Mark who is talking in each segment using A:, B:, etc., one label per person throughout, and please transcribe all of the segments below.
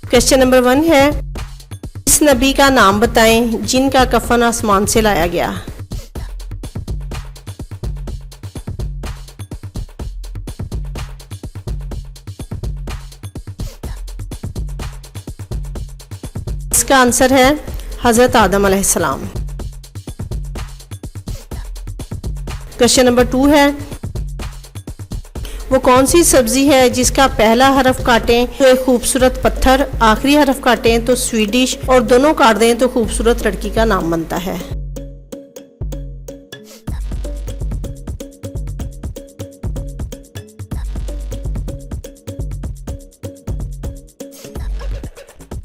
A: Question number 1 है, इस नबी का नाम बताएं जिनका कफन आसमान से लाया गया। इसका आंसर है हजरत आदम अलैहिस्सलाम। क्वेश्चन नंबर 2 है, वो कौन सी सब्जी है जिसका पहला हरफ काटें तो एक खूबसूरत पत्थर, आखिरी हरफ काटें तो स्वीट डिश और दोनों काट दें तो खूबसूरत लड़की का नाम बनता है।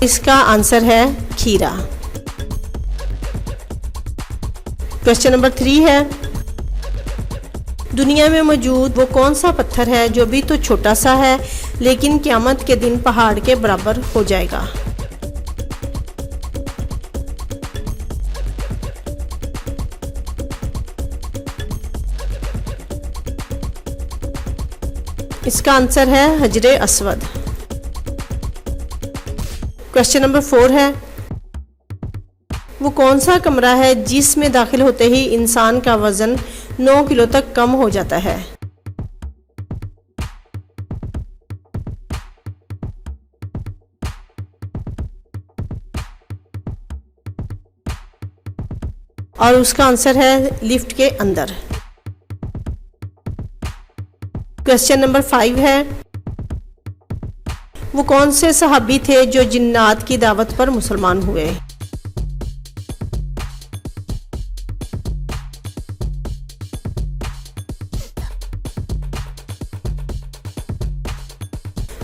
A: इसका आंसर है खीरा। क्वेश्चन नंबर 3 है, दुनिया में मौजूद वो कौन सा पत्थर है जो भी तो छोटा सा है लेकिन क़यामत के दिन पहाड़ के बराबर हो जाएगा। इसका आंसर है हजरे अस्वद। क्वेश्चन नंबर 4 है, वो कौन सा कमरा है जिसमें दाखिल होते ही इंसान का वजन 9 किलो तक कम हो जाता है। और उसका आंसर है लिफ्ट के अंदर। क्वेश्चन नंबर 5 है, वो कौन से सहाबी थे जो जिन्नात की दावत पर मुसलमान हुए।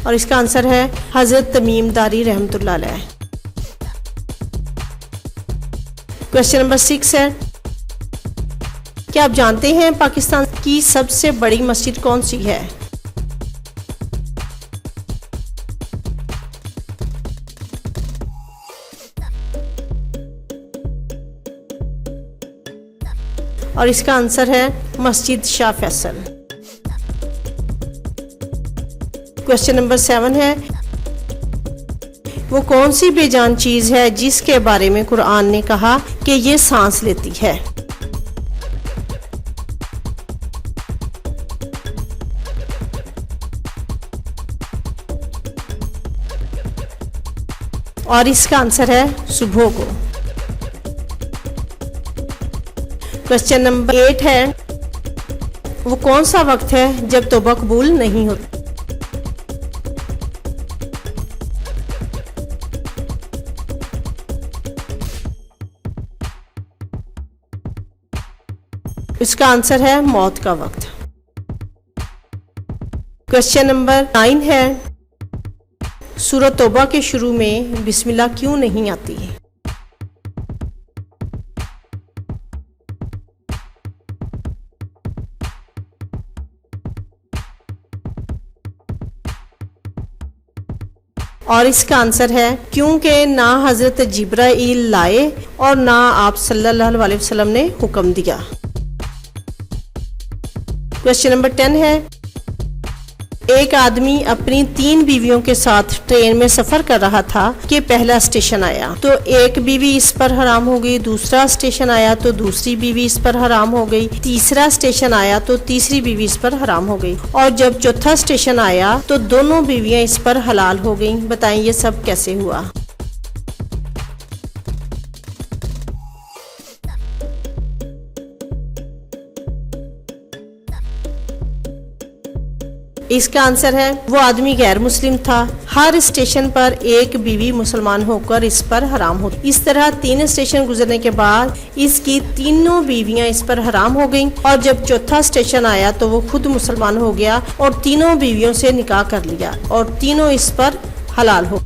A: और इसका आंसर है हजरत तमीम दारी रहमतुल्लाह अलैह। क्वेश्चन नंबर 6 है, क्या आप जानते हैं पाकिस्तान की सबसे बड़ी मस्जिद कौन सी है। और इसका आंसर है मस्जिद शाह फैसल। क्वेश्चन नंबर 7 है, वो कौन सी बेजान चीज है जिसके बारे में कुरान ने कहा कि ये सांस लेती है। और इसका आंसर है सुबह को। क्वेश्चन नंबर 8 है, वो कौन सा वक्त है जब तौबा कबूल नहीं होती। इसका आंसर है मौत का वक्त। क्वेश्चन नंबर 9 है, सूरत तौबा के शुरू में बिस्मिल्लाह क्यों नहीं आती। और इसका आंसर है क्योंकि ना हजरत जिब्राइल लाए और ना आप सल्लल्लाहु अलैहि वसल्लम ने हुक्म दिया। क्वेश्चन नंबर 10 है, एक आदमी अपनी 3 बीवियों के साथ ट्रेन में सफर कर रहा था कि पहला स्टेशन आया तो एक बीवी इस पर हराम हो गई, दूसरा स्टेशन आया तो दूसरी बीवी इस पर हराम हो गई, तीसरा स्टेशन आया तो तीसरी बीवी इस पर हराम हो गई और जब चौथा स्टेशन आया तो दोनों बीवियां इस पर हलाल हो गईं। बताएं ये सब कैसे हुआ। इसका आंसर है वो आदमी गैर मुस्लिम था। हर स्टेशन पर एक बीवी मुसलमान होकर इस पर हराम होती। इस तरह 3 स्टेशन गुजरने के बाद इसकी तीनों बीवियां इस पर हराम हो गईं और जब चौथा स्टेशन आया तो वो खुद मुसलमान हो गया और तीनों बीवियों से निकाह कर लिया और तीनों इस पर हलाल हो।